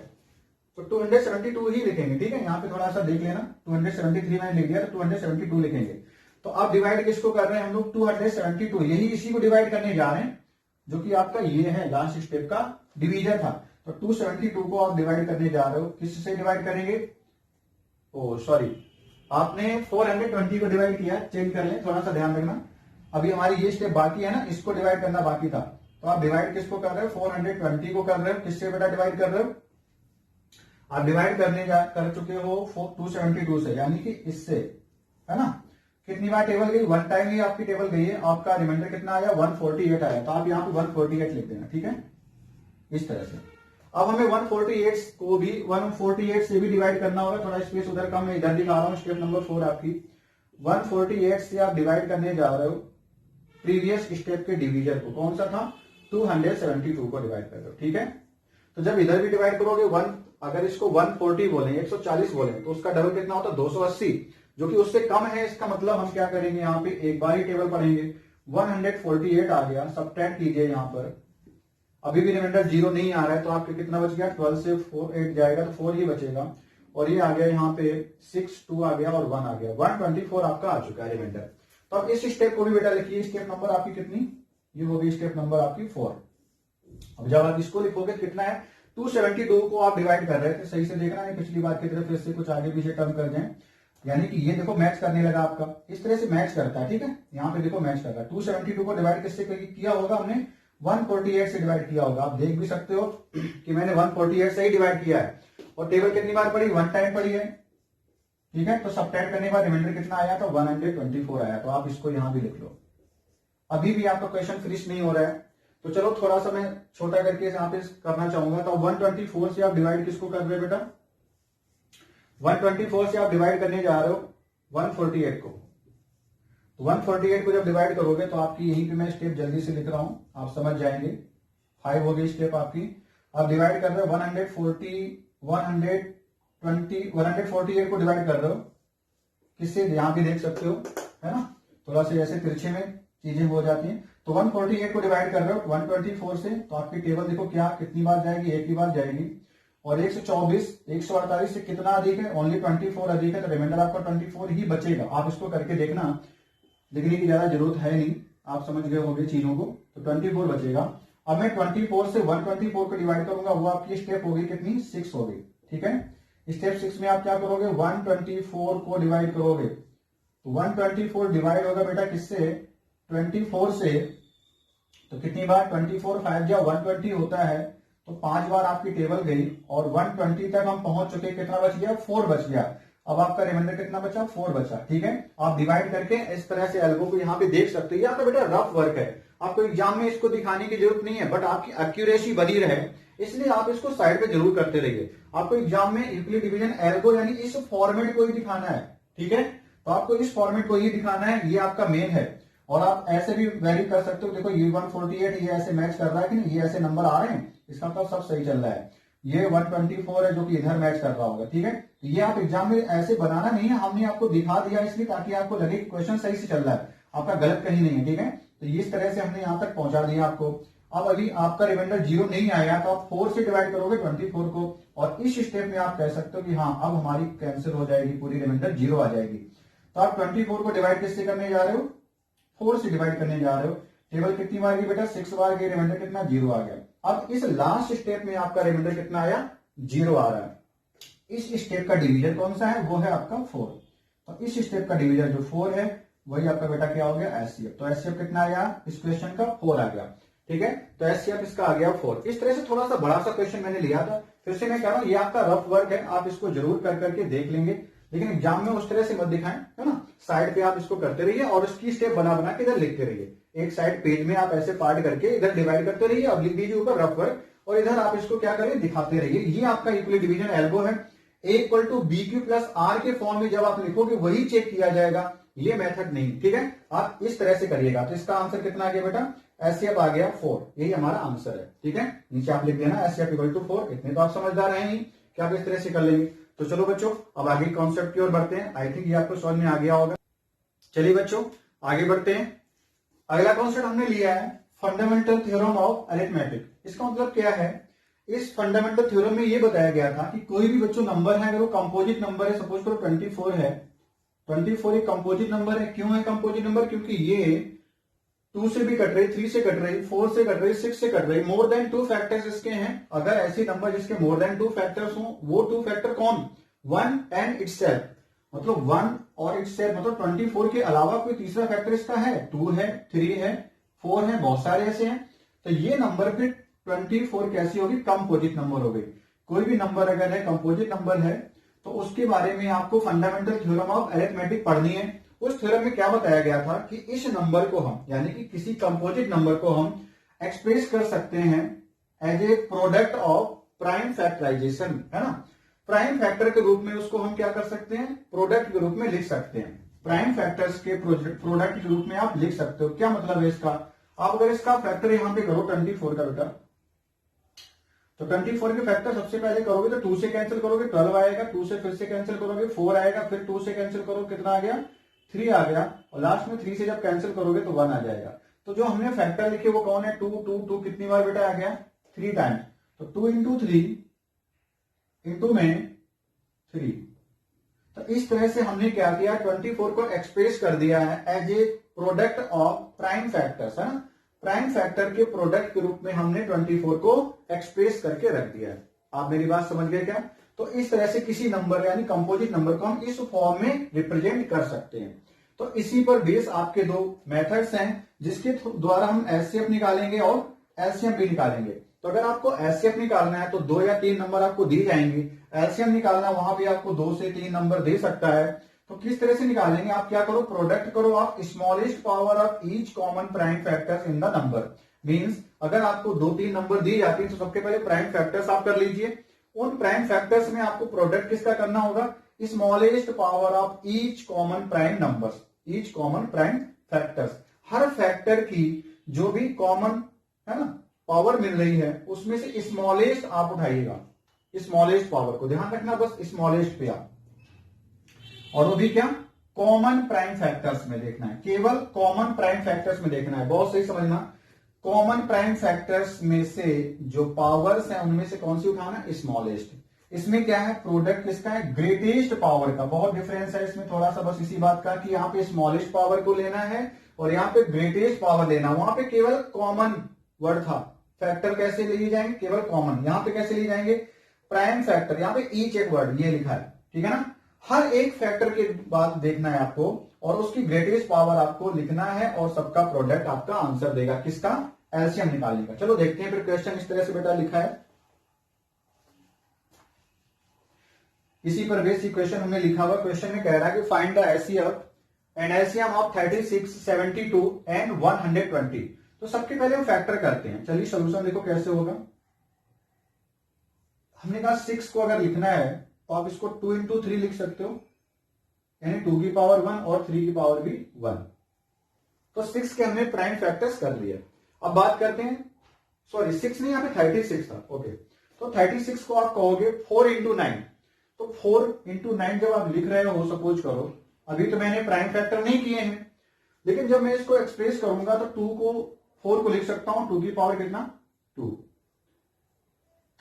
तो 272 ही लिखेंगे, ठीक है। यहाँ पे थोड़ा सा देख लेना, 273 मैंने लिख दिया, तो 272 लिखेंगे। तो आप डिवाइड किसको कर रहे हैं हम लोग, 272, यही इसी को डिवाइड करने जा रहे हैं, जो कि आपका ये है लास्ट स्टेप का डिवीजन था। तो 272 को आप डिवाइड करने जा रहे हो, किससे डिवाइड करेंगे, ओ सॉरी, आपने 420 को डिवाइड किया, चेंज कर लें, थोड़ा सा ध्यान रखना। अभी हमारी ये स्टेप बाकी है ना, इसको डिवाइड करना बाकी था। तो आप डिवाइड किसको कर रहे हो, 420 को कर रहे हो, किससे बेटा डिवाइड कर रहे हो, आप डिवाइड कर चुके हो 272 से, यानी कि इससे, है ना। कितनी बार टेबल गई, 1 टाइम ही आपकी टेबल गई है, आपका रिमाइंडर कितना आया, 148 आया। तो आप यहाँ पे 148 लिख देना, ठीक है, इस तरह से। अब हमें 148 को भी 148 से भी डिवाइड करना होगा, थोड़ा स्पेस उधर कम, मैं इधर दिखा रहा हूं, स्टेप नंबर 4 आपकी 148 से आप डिवाइड करने जा रहे हो प्रीवियस स्टेप के डिवीजन को, कौन सा था, 272 को डिवाइड कर रहे हो, ठीक है। तो जब इधर भी डिवाइड करोगे, अगर इसको 140 बोले, 140 बोले, तो उसका डबल कितना होता है, 280, जो कि उससे कम है। इसका मतलब हम क्या करेंगे, यहाँ पे एक बार ही टेबल पढ़ेंगे। 148 आ गया, सबट्रैक्ट कीजिए यहाँ पर, अभी भी रिमाइंडर 0 नहीं आ रहा है, तो आपके कितना बच गया, 12 से 8 जाएगा, तो 4 ही बचेगा, और ये आ गया यहाँ पे 6, 2 आ गया और 1 आ गया, 124 आपका आ चुका है रिमाइंडर। तो अब इस स्टेप को भी बेटा लिखिए, स्टेप नंबर आपकी कितनी, ये होगी स्टेप नंबर आपकी 4। अब जब आप इसको लिखोगे कितना है, 272 को आप डिवाइड कर रहे थे, सही से देखना है, पिछली बार की तरफ इससे कुछ आगे पीछे टर्म कर जाए, यानी कि ये देखो मैच करने लगा आपका, इस तरह से मैच करता है, ठीक है। यहाँ पे देखो मैच कर रहा है, 272 को डिवाइड किससे किया होगा हमने, 148 से डिवाइड किया होगा। आप देख भी सकते हो कि मैंने 148 से ही डिवाइड किया है, और टेबल कितनी बार पड़ी, 1 टाइम पड़ी है, ठीक है। तो सबट्रैक्ट करने के बाद रिमाइंडर कितना आया था, 124 आया। तो आप इसको यहां भी लिख लो। अभी भी आपका क्वेश्चन फिनिश नहीं हो रहा है, तो चलो थोड़ा सा मैं छोटा करके यहाँ पे करना चाहूंगा। तो 124 से आप डिवाइड किसको कर रहे हो बेटा, 124 से आप डिवाइड करने जा रहे हो 148 को। तो 148 को जब डिवाइड करोगे तो आपकी यहीं पे मैं स्टेप जल्दी से लिख रहा हूं, आप समझ जाएंगे। 5 हो गई स्टेप आपकी। आप डिवाइड कर रहे हो 148 को डिवाइड कर रहे हो किससे, यहां भी देख सकते हो, है ना, थोड़ा सा ऐसे तिरछे में चीजें हो जाती हैं। तो 148 को डिवाइड कर रहे हो 124 से, तो आपकी टेबल देखो क्या कितनी बार जाएगी, एक ही बार जाएगी। और 124 148 से कितना अधिक है, ओनली 24 अधिक है, तो रिमाइंडर आपका 24 ही बचेगा। आप इसको करके देखना, लिखने की ज्यादा जरूरत है नहीं, आप समझ गए होंगे चीजों को। तो 24 बचेगा। अब मैं 24 से 124 को डिवाइड करूंगा, वो आपकी स्टेप होगी कितनी, 6 होगी, ठीक है। स्टेप 6 में आप क्या करोगे, 124 को डिवाइड करोगे। तो 124 डिवाइड होगा बेटा किससे, 24 से, तो कितनी बार, 24 5 या 120 होता है, तो 5 बार आपकी टेबल गई, और 120 तक हम पहुंच चुके, कितना बच गया, 4 बच गया। अब आपका रिमाइंडर कितना बचा, 4 बचा, ठीक है। आप डिवाइड करके इस तरह से एल्बो को यहाँ पे देख सकते हो। ये आपका बेटा रफ वर्क है, आपको एग्जाम में इसको दिखाने की जरूरत नहीं है, बट आपकी एक्यूरेसी बनी रहे इसलिए आप इसको साइड पे जरूर करते रहिए। आपको एग्जाम में यूक्लिड डिवीजन एल्गो यानी इस फॉर्मेट को ही दिखाना है, ठीक है। तो आपको इस फॉर्मेट को ही दिखाना है, ये आपका मेन है। और आप ऐसे भी वेरी कर सकते हो, देखो ये 148 ये ऐसे मैच कर रहा है कि नहीं, ये ऐसे नंबर आ रहे हैं, इसका मतलब सब सही चल रहा है। ये 124 है जो कि इधर मैच कर रहा होगा, ठीक है। तो ये आप एग्जाम में ऐसे बनाना नहीं है, हमने आपको दिखा दिया इसलिए ताकि आपको लगे कि क्वेश्चन सही से चल रहा है, आपका गलत कहीं नहीं है, ठीक है। तो इस तरह से हमने यहां तक पहुंचा दिया आपको। अब अभी आपका रिमाइंडर 0 नहीं आया, तो आप 4 से डिवाइड करोगे 24 को, और इस स्टेप में आप कह सकते हो कि हाँ अब हमारी कैंसिल हो जाएगी, पूरी रिमाइंडर 0 आ जाएगी। तो आप 24 को डिवाइड किससे करने जा रहे हो, 4 से डिवाइड करने जा रहे हो। टेबल कितनी बार गई बेटा, 6 बार गई, रिमाइंडर कितना, 0 आ गया। अब इस लास्ट स्टेप में आपका रिमाइंडर कितना आया, 0 आ रहा है। इस स्टेप का डिवीजन कौन सा है, वो है आपका 4। तो इस स्टेप का डिवीजन जो 4 है वही आपका बेटा क्या हो गया, एचसीएफ। तो एचसीएफ कितना आया, इस क्वेश्चन का 4 आ गया, ठीक है। तो एचसीएफ इसका आ गया 4। इस तरह से थोड़ा सा बड़ा सा क्वेश्चन मैंने लिया था, फिर से मैं कह रहा हूं ये आपका रफ वर्क है, आप इसको जरूर कर करके देख लेंगे, लेकिन एग्जाम में उस तरह से मत दिखाएं, है ना। साइड पे आप इसको करते रहिए और इसकी स्टेप बना बना के इधर लिखते रहिए। एक साइड पेज में आप ऐसे पार्ट करके इधर डिवाइड करते रहिए, अब लिख दीजिए ऊपर रफ वर्क, और इधर आप इसको क्या करें, दिखाते रहिए। ये आपका इक्वली डिवीजन एल्बो है। A equal to B Q plus R के फॉर्म में जब आप लिखोगे वही चेक किया जाएगा, ये मेथड नहीं, ठीक है। आप इस तरह से करिएगा। तो इसका आंसर कितना आ गया बेटा, एसएफ आ गया 4, यही हमारा आंसर है, ठीक है। नीचे आप लिख देना एसएफ इक्वल टू 4। इतने तो आप समझदार हैं ही कि आप इस तरह से कर लेंगे। तो चलो बच्चों अब आगे कॉन्सेप्ट की ओर बढ़ते हैं। आई थिंक ये आपको समझ में आ गया होगा। चलिए बच्चों आगे बढ़ते हैं। अगला कॉन्सेप्ट हमने लिया है फंडामेंटल थ्योरम ऑफ अरिथमेटिक। इसका मतलब क्या है, इस फंडामेंटल थ्योरम में ये बताया गया था कि कोई भी बच्चों नंबर है, अगर वो कंपोजिट नंबर है, सपोज करो 24 है, 24 एक कंपोजिट नंबर है। क्यों है कंपोजिट नंबर, क्योंकि ये 2 से भी कट रही, 3 से कट रही, 4 से कट रही, 6 से कट रही, मोर देन 2 फैक्टर्स इसके हैं। अगर ऐसे नंबर जिसके मोर देन 2 फैक्टर्स हो, वो 2 फैक्टर कौन, 1 एंड इटसेल्फ, मतलब 1 और इटसेल्फ, मतलब 24 के अलावा कोई तीसरा फैक्टर इसका है, 2 है, 3 है, 4 है, बहुत सारे ऐसे हैं। तो ये नंबर फिर 24 कैसी होगी, कंपोजिट नंबर हो गई। कोई भी नंबर अगर है कंपोजिट नंबर है तो उसके बारे में आपको फंडामेंटल थ्योरम ऑफ अरिथमेटिक पढ़नी है। उस थ्योरम में क्या बताया गया था कि इस नंबर को हम, यानी कि किसी कंपोजिट नंबर को हम एक्सप्रेस कर सकते हैं as a product of prime factorization, है ना। प्राइम फैक्टर के रूप में उसको हम क्या कर सकते हैं, प्रोडक्ट के रूप में लिख सकते हैं। प्राइम फैक्टर्स के प्रोडक्ट के रूप में आप लिख सकते हो। क्या मतलब है इसका, आप अगर इसका फैक्टर यहां पे करो 24 का बेटा, तो 24 के फैक्टर सबसे पहले करोगे तो 2 से कैंसिल करोगे 12 आएगा, 2 से फिर से कैंसिल करोगे 4 आएगा, फिर 2 से कैंसिल करोगे कितना आ गया, 3 आ गया, और लास्ट में 3 से जब कैंसिल करोगे तो 1 आ जाएगा। तो जो हमने फैक्टर लिखे वो कौन है, 2 2 2 कितनी बार बेटा आ गया, 3 टाइम्स। तो 2 इंटू 3 इंटू में 3। तो इस तरह से हमने क्या किया, 24 को एक्सप्रेस कर दिया है as a product of prime factors, है ना। प्राइम फैक्टर के प्रोडक्ट के रूप में हमने 24 को एक्सप्रेस करके रख दिया है। आप मेरी बात समझ गए क्या। तो इस तरह से किसी नंबर यानी कंपोजिट नंबर को हम इस फॉर्म में रिप्रेजेंट कर सकते हैं। तो इसी पर बेस आपके दो मेथड्स हैं जिसके द्वारा हम एचसीएफ निकालेंगे और एलसीएम भी निकालेंगे। तो अगर आपको एचसीएफ निकालना है तो 2 या 3 नंबर आपको दी जाएंगे, एलसीएम निकालना वहां भी आपको 2 से 3 नंबर दे सकता है। तो किस तरह से निकालेंगे, आप क्या करो, प्रोडक्ट करो आप smallest power of each common prime factors in the number. Means अगर आपको 2-3 नंबर दी जाती है तो सबसे पहले प्राइम फैक्टर्स आप कर लीजिए। उन प्राइम फैक्टर्स में आपको प्रोडक्ट किसका करना होगा, smallest power of each common prime numbers, each common prime factors. Her factor की जो भी कॉमन है ना पावर मिल रही है उसमें से स्मॉलेस्ट आप उठाइएगा, स्मॉलेस्ट पावर को ध्यान रखना, बस स्मॉलेस्ट पे आप, और वो भी क्या, कॉमन प्राइम फैक्टर्स में देखना है, केवल कॉमन प्राइम फैक्टर्स में देखना है। बहुत सही समझना, कॉमन प्राइम फैक्टर्स में से जो पावर्स हैं उनमें से कौन सी उठाना, स्मॉलेस्ट। इसमें क्या है, प्रोडक्ट किसका है, ग्रेटेस्ट पावर का। बहुत डिफरेंस है इसमें थोड़ा सा, बस इसी बात का कि यहाँ पे स्मॉलेस्ट पावर को लेना है और यहाँ पे ग्रेटेस्ट पावर लेना। वहां पे केवल कॉमन वर्ड था, फैक्टर कैसे लिए जाएंगे, केवल कॉमन। यहाँ पे कैसे लिए जाएंगे, प्राइम फैक्टर, यहाँ पे ईच एक वर्ड ये लिखा है, ठीक है ना। हर एक फैक्टर के बाद देखना है आपको और उसकी ग्रेटेस्ट पावर आपको लिखना है और सबका प्रोडक्ट आपका आंसर देगा, किसका, एलसीएम निकालने का। चलो देखते हैं फिर क्वेश्चन इस तरह से बेटा लिखा है। इसी पर बेसिक क्वेश्चन हमने लिखा हुआ, क्वेश्चन में कह रहा है कि find the HCF and LCM of 36, 72 and 120। तो सबके पहले हम फैक्टर करते हैं। चलिए सोल्यूशन देखो कैसे होगा। हमने कहा 6 को अगर लिखना है तो आप इसको 2 इंटू 3 लिख सकते हो, यानी 2 की पावर 1 और 3 की पावर भी 1। तो 6 के हमने प्राइम फैक्टर्स कर लिया। अब बात करते हैं, सॉरी 6 नहीं, यहाँ पे 36 था, ओके। तो 36 को आप कहोगे 4 इंटू 9। तो 4 इंटू 9 जब आप लिख रहे हो, सपोज करो अभी तो मैंने प्राइम फैक्टर नहीं किए हैं, लेकिन जब मैं इसको एक्सप्रेस करूंगा तो 2 को 4 को लिख सकता हूं 2 की पावर कितना, 2।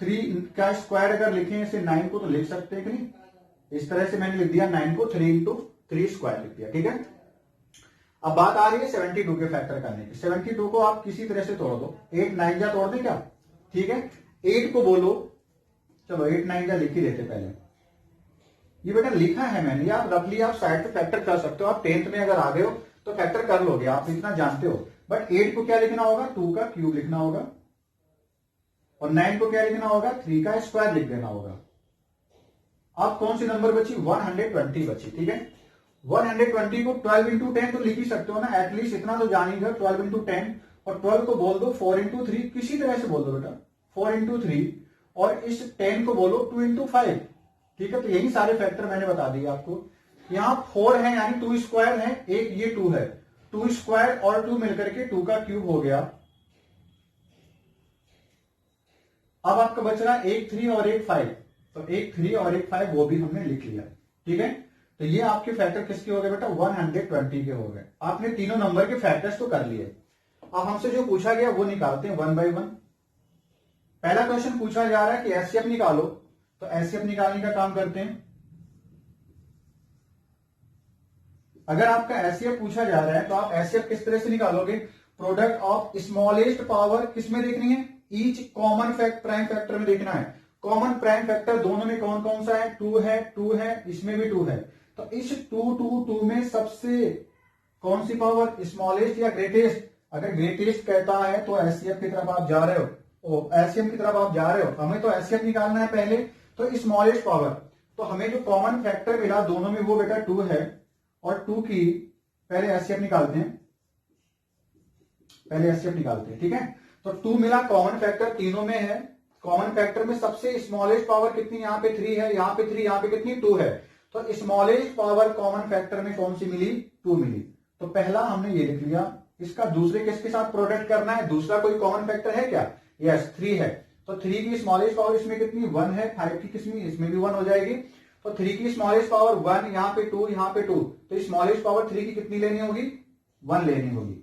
3 का स्क्वायर अगर लिखें इसे 9 को तो लिख सकते हैं कि नहीं, इस तरह से मैंने लिख दिया 9 को 3 इंटू 3 स्क्वायर लिख दिया, ठीक है। अब बात आ रही है 72 के फैक्टर करने की। 72 को आप किसी तरह से तोड़ दो, 8 9 जा तोड़ दे क्या, ठीक है। 8 को बोलो, चलो 8 9 जा लिख ही देते पहले। ये बेटा लिखा है मैंने, आप रफली आप साइड पे फैक्टर कर सकते हो। आप 10th में अगर आ गए हो तो फैक्टर कर लोगे, आप इतना जानते हो। बट 8 को क्या लिखना होगा, 2 का क्यूब लिखना होगा, और 9 को क्या लिखना होगा, 3 का स्क्वायर लिख देना होगा। अब कौन सी नंबर बची, 120 बची, ठीक है। 120 को 12 इंटू 10 तो लिख ही सकते हो ना, एटलीस्ट इतना तो जान ही गए, 12 इंटू 10, और 12 को बोल दो 4 इंटू 3, किसी तरह से बोल दो बेटा 4 इंटू 3, और इस 10 को बोलो 2 इंटू 5। ठीक है, तो यही सारे फैक्टर मैंने बता दिए आपको। यहाँ 4 है यानी 2 स्क्वायर है, एक ये 2 है, 2 स्क्वायर और 2 मिलकर के 2 का क्यूब हो गया। अब आपका बच रहा एक 3 और एक 5, तो एक 3 और एक 5 वो भी हमने लिख लिया। ठीक है, तो ये आपके फैक्टर किसके हो गए बेटा, 120 के हो गए। आपने तीनों नंबर के फैक्टर्स तो कर लिए। अब हमसे जो पूछा गया वो निकालते हैं 1 बाय 1। पहला क्वेश्चन पूछा जा रहा है कि एचसीएफ निकालो, तो एचसीएफ निकालने का काम करते हैं। अगर आपका एचसीएफ पूछा जा रहा है तो आप एचसीएफ किस तरह से निकालोगे, प्रोडक्ट ऑफ स्मॉलेस्ट पावर किसमें देखनी है, ईच कॉमन प्राइम फैक्टर में देखना है। कॉमन प्राइम फैक्टर दोनों में कौन कौन सा है, 2 है, 2 है, इसमें भी 2 है। तो इस 2 में सबसे कौन सी पावर, स्मॉलेस्ट या ग्रेटेस्ट। अगर ग्रेटेस्ट कहता है तो एचसीएफ की तरफ आप जा रहे हो, एचसीएफ की तरफ आप जा रहे हो। हमें तो एचसीएफ निकालना है पहले, तो स्मॉलेस्ट पावर। तो हमें जो कॉमन फैक्टर मिला दोनों में वो बेटा 2 है, और 2 की पहले एचसीएफ निकालते हैं, पहले एचसीएफ निकालते हैं। ठीक है, तो 2 मिला, कॉमन फैक्टर तीनों में है। कॉमन फैक्टर में सबसे स्मॉलेस्ट पावर कितनी, यहाँ पे 3 है, यहाँ पे 3, यहाँ पे कितनी 2 है। तो स्मॉलेस्ट पावर कॉमन फैक्टर में कौन सी मिली, 2 मिली। तो पहला हमने ये लिख लिया। इसका दूसरे किसके साथ प्रोडक्ट करना है, दूसरा कोई कॉमन फैक्टर है क्या, यस 3 है। तो 3 की स्मॉलेस्ट पावर इसमें कितनी 1 है, 5 की किसमें, इसमें भी 1 हो जाएगी। तो 3 की स्मॉलेस्ट पावर 1, यहाँ पे 2, यहाँ पे 2, तो स्मॉलेस्ट पावर 3 की कितनी लेनी होगी, 1 लेनी होगी।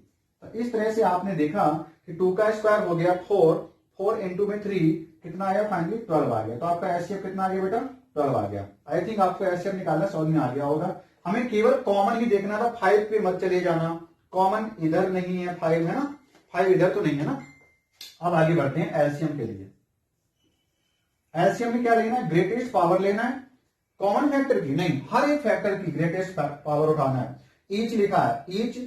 तो इस तरह से आपने देखा कि 2 का स्क्वायर हो गया 4, 4 इंटू में 3 कितना आया, फाइनली 12 आ गया। तो आपका एचसीएफ कितना आ गया बेटा, 12 आ गया। आई थिंक आपको एचसीएफ निकालना समझ में आ गया होगा। हमें केवल कॉमन ही देखना था, 5 पे मत चले जाना, कॉमन इधर नहीं है, 5 है ना, 5 इधर तो नहीं है ना। अब आगे बढ़ते हैं एलसीएम के लिए। एलसीएम में क्या लेना है, ग्रेटेस्ट पावर लेना है, कॉमन फैक्टर की नहीं, हर एक फैक्टर की ग्रेटेस्ट पावर उठाना है। ईच लिखा है, ईच,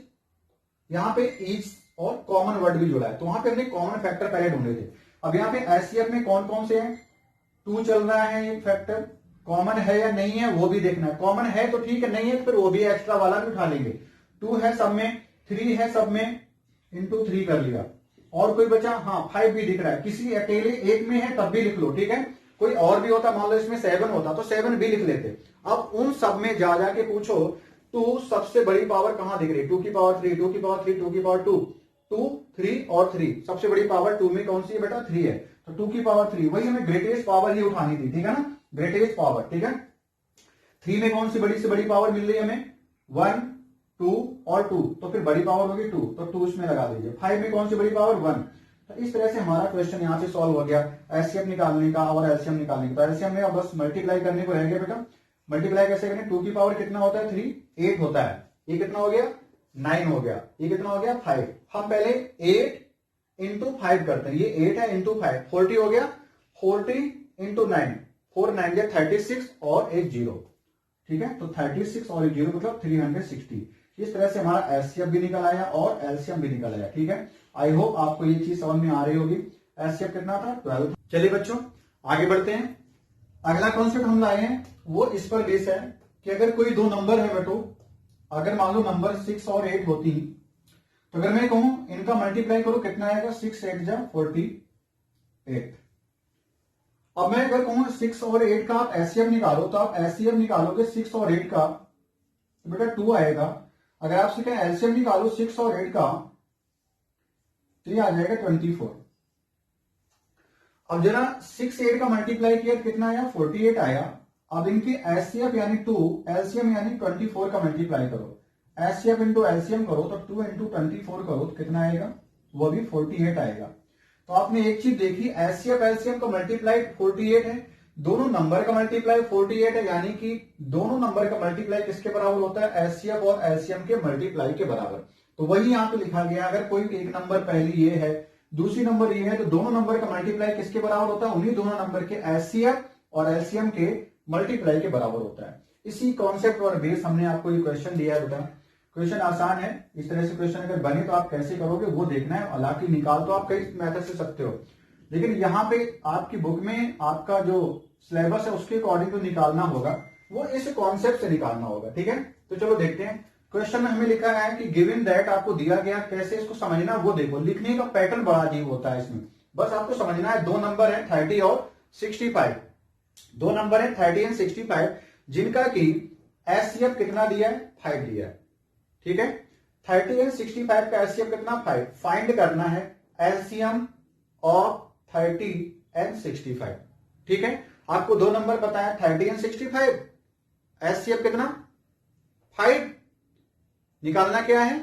यहां पे ईच और कॉमन वर्ड भी जुड़ा है, तो वहां पे हमने कॉमन फैक्टर पहले ढूंढे थे। अब यहाँ पे एचसीएफ में कौन कौन से हैं, 2 चल रहा है एक फैक्टर, कॉमन है या नहीं है वो भी देखना है। कॉमन है तो ठीक है, नहीं है तो फिर वो भी एक्स्ट्रा वाला भी उठा लेंगे। 2 है सब में, 3 है सब में, इंटू 3 कर लिया। और कोई बचा, हाँ 5 भी दिख रहा है, किसी अकेले एक में है तब भी लिख लो। ठीक है, कोई और भी होता, मान लो इसमें 7 होता तो 7 भी लिख लेते। अब उन सब में जा जाके पूछो 2 सबसे बड़ी पावर कहां दिख रही, 2 की पावर 3, 2 की पावर 3, 2 की पावर 2, 2, 3 और 3, सबसे बड़ी पावर 2 में कौन सी है बेटा, 3 है। तो 2 की पावर 3, वही हमें ग्रेटेस्ट पावर ही उठानी थी। ठीक है ना, ग्रेटेस्ट पावर। ठीक है, 3 में कौन सी बड़ी से बड़ी पावर मिल रही है हमें, 1, 2 और 2, तो फिर बड़ी पावर होगी 2, तो 2 इसमें लगा दीजिए। 5 में कौन सी बड़ी पावर, 1। तो इस तरह से हमारा क्वेश्चन यहाँ से सॉल्व हो गया एचसीएफ निकालने का और एलसीएम निकालने का। तो एलसीएम में अब बस मल्टीप्लाई करने को रह गया बेटा। मल्टीप्लाई कैसे करें, 2 की पावर कितना होता है, 3, 8 होता है। ये कितना हो गया, 9 हो गया। ये कितना हो गया, 5। हम पहले 8 इंटू 5 करते हैं, ये 8 है इंटू 5, 40 हो गया। 40 इंटू 9, 4 9 या 36 और एक 0। ठीक है, तो 36 और एक 0 मतलब 360। इस तरह से हमारा एचसीएफ भी निकल आया और एलसीएम भी निकल आया। ठीक है, आई होप आपको ये चीज समझ में आ रही होगी। एचसीएफ कितना था, 12। चलिए बच्चों आगे बढ़ते हैं। अगला कॉन्सेप्ट हम लाए हैं वो इस पर बेस है कि अगर कोई 2 नंबर है बेटो, अगर मान लो नंबर 6 और 8 होती, तो अगर मैं कहूं इनका मल्टीप्लाई करो कितना आएगा, 6 8 जा 48। अब मैं अगर कहूं 6 और 8 का आप एचसीएफ निकालो, तो आप एचसीएफ निकालोगे 6 और 8 का तो बेटा 2 आएगा। अगर आपसे कहें एलसीएम निकालो 6 और 8 का, तो ये आ जाएगा 24। अब जरा 6 8 का मल्टीप्लाई किया कितना आया, 48 आया। अब इनकी एचसीएफ यानी 2, एलसीएम यानी 24 का मल्टीप्लाई करो। एचसीएफ इंटू एलसीएम करो तो 2 इंटू 24 करो तो कितना आएगा, वो भी 48 आएगा। तो आपने एक चीज देखी, एचसीएफ एलसीएम का मल्टीप्लाई 48 है, दोनों नंबर का मल्टीप्लाई 48 है, यानी कि दोनों नंबर का मल्टीप्लाई किसके बराबर होता है, एचसीएफ और एलसीएम के मल्टीप्लाई के बराबर। तो वही यहाँ पे लिखा गया, अगर कोई एक नंबर पहली ये है दूसरी नंबर ये है, तो दोनों नंबर का मल्टीप्लाई किसके बराबर होता है, उन्हीं दोनों नंबर के एचसीएफ और एलसीएम के मल्टीप्लाई के बराबर होता है। इसी कॉन्सेप्ट और बेस हमने आपको ये क्वेश्चन दिया है बेटा। क्वेश्चन आसान है, इस तरह से क्वेश्चन अगर बने तो आप कैसे करोगे वो देखना है। हालांकि निकाल तो आप कई मेथड से सकते हो, लेकिन यहाँ पे आपकी बुक में आपका जो सिलेबस है उसके अकॉर्डिंग तो निकालना होगा। वो इस कॉन्सेप्ट से निकालना होगा। ठीक है, तो चलो देखते हैं। क्वेश्चन में हमें लिखा है कि गिवन दैट, आपको दिया गया, कैसे इसको समझना वो देखो। लिखने का पैटर्न बड़ा अजीब होता है इसमें, बस आपको समझना है। दो नंबर है 30 और 65, दो नंबर है 30 एंड 65, जिनका की एचसीएफ कितना दिया है, 5 दिया है। ठीक है, 30 एंड 65 का एचसीएफ कितना, 5। फाइंड करना है एलसीएम ऑफ 30 एंड 65। ठीक है, आपको दो नंबर पता है 30 एंड 65, एचसीएफ कितना, 5। निकालना क्या है,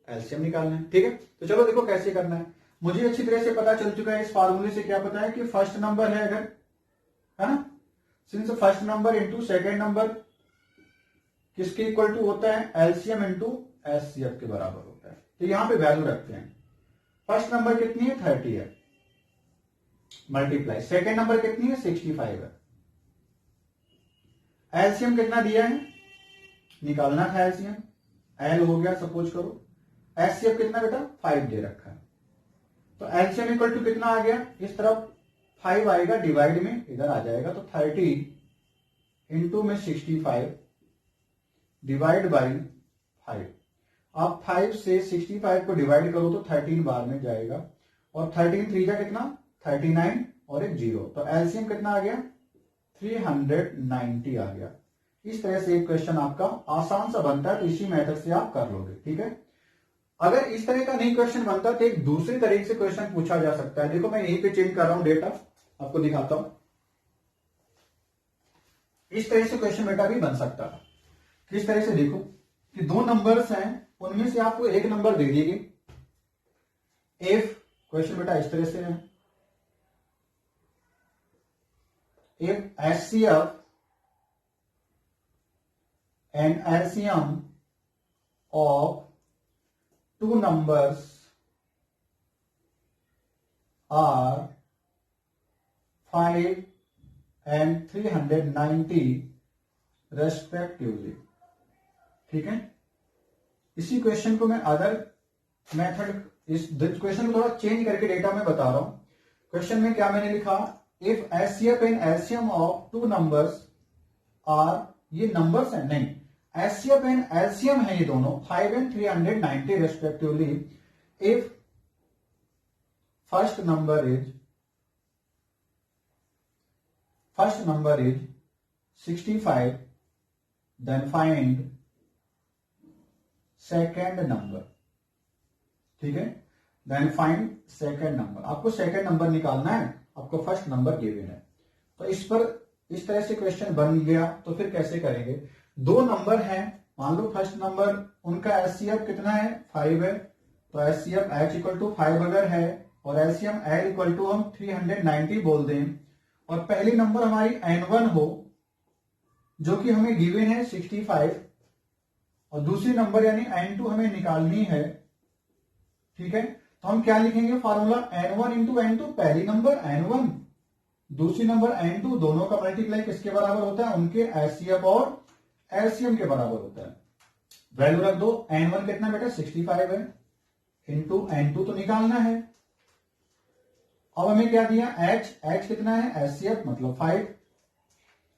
एलसीएम निकालना है। ठीक है, तो चलो देखो कैसे करना है। मुझे अच्छी तरह से पता चल चुका है, इस फार्मूले से क्या पता है कि फर्स्ट नंबर है अगर, है ना, since first number into second number किसके इक्वल टू होता है, एलसीएम इंटू एचसीएफ के बराबर होता है। तो यहां पे वैल्यू रखते हैं। फर्स्ट नंबर कितनी है, 30 है, मल्टीप्लाई, सेकेंड नंबर कितनी है, 65 है। एलसीएम कितना दिया है, निकालना था एलसीएम, एल हो गया सपोज करो। एचसीएफ कितना बेटा, 5 दे रखा है। तो एलसीएम इक्वल टू कितना आ गया, इस तरफ 5 आएगा, डिवाइड में इधर आ जाएगा, तो 30 इंटू में 65 डिवाइड बाई 5। आप 5 से 65 को डिवाइड करो तो 13 बार में जाएगा, और 13 3 का कितना, 39 और एक 0, तो एलसीएम कितना आ गया, 390 आ गया। इस तरह से एक क्वेश्चन आपका आसान सा बनता है, तो इसी मेथड से आप कर लोगे। ठीक है, अगर इस तरह का नहीं क्वेश्चन बनता तो एक दूसरे तरीके से क्वेश्चन पूछा जा सकता है। देखो मैं यहीं पे चेंज कर रहा हूं डेटा, आपको दिखाता हूं। इस तरह से क्वेश्चन बेटा भी बन सकता है। किस तरह से, देखो कि दो नंबर्स हैं, उनमें से आपको एक नंबर दे दी गई। इफ क्वेश्चन बेटा इस तरह से है, if HCF and LCM of two numbers are 5 and 390 respectively। ठीक है, इसी क्वेश्चन को मैं अदर मेथड, इस क्वेश्चन को थोड़ा चेंज करके डेटा में बता रहा हूं। क्वेश्चन में क्या मैंने लिखा, if HCF and LCM of two numbers are, ये नंबर्स है नहीं, एचसीएफ एंड एलसीएम है ये दोनों, 5 and 390 respectively. If first number is 65, then find second number. ठीक है, देन फाइंड सेकेंड नंबर। आपको सेकेंड नंबर निकालना है, आपको फर्स्ट नंबर गिवन है। तो इस पर इस तरह से क्वेश्चन बन गया। तो फिर कैसे करेंगे, दो नंबर हैं, मान लो फर्स्ट नंबर उनका एचसीएफ कितना है, 5 है, तो एचसीएफ एच इक्वल टू 5 अगर है, और एलसीएम एल इक्वल टू हम 390 बोल दें, और पहली नंबर हमारी N1 हो जो कि हमें गिवन है 65, और दूसरी नंबर यानी N2 हमें निकालनी है। ठीक है, तो हम क्या लिखेंगे फॉर्मूला, N1 इंटू N2, पहली नंबर N1, दूसरी नंबर N2, दोनों का मल्टीप्लाई किसके बराबर होता है, उनके एचसीएफ और एलसीएम के बराबर होता है। वैल्यू रख दो, N1 कितना बेटा 65 है, इंटू N2 तो निकालना है। अब हमें क्या दिया, H कितना है, एचसीएफ मतलब 5,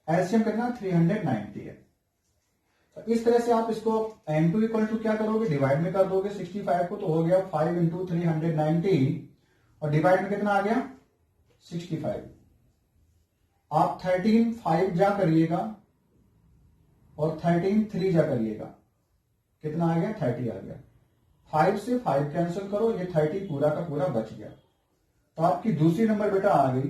एलसीएम कितना 390 है। तो इस तरह से आप इसको N2 इक्वल टू क्या करोगे, डिवाइड में कर दोगे 65 को, तो हो गया 5 इंटू 390, और डिवाइड में कितना आ गया 65। आप 13 5 जा करिएगा और 13 3 जा करिएगा, कितना आ गया 30 आ गया। 5 से 5 कैंसिल करो, ये 30 पूरा का पूरा बच गया। तो आपकी दूसरी नंबर बेटा आ गई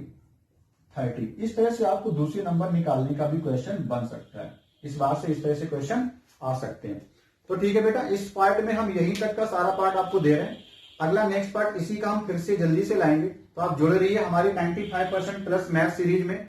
30। इस तरह से आपको दूसरी नंबर निकालने का भी क्वेश्चन बन सकता है। इस बात से इस तरह से क्वेश्चन आ सकते हैं। तो ठीक है बेटा, इस पार्ट में हम यहीं तक का सारा पार्ट आपको दे रहे हैं। अगला नेक्स्ट पार्ट इसी का हम फिर से जल्दी से लाएंगे। तो आप जुड़े रहिए हमारी 95% प्लस मैथ सीरीज में।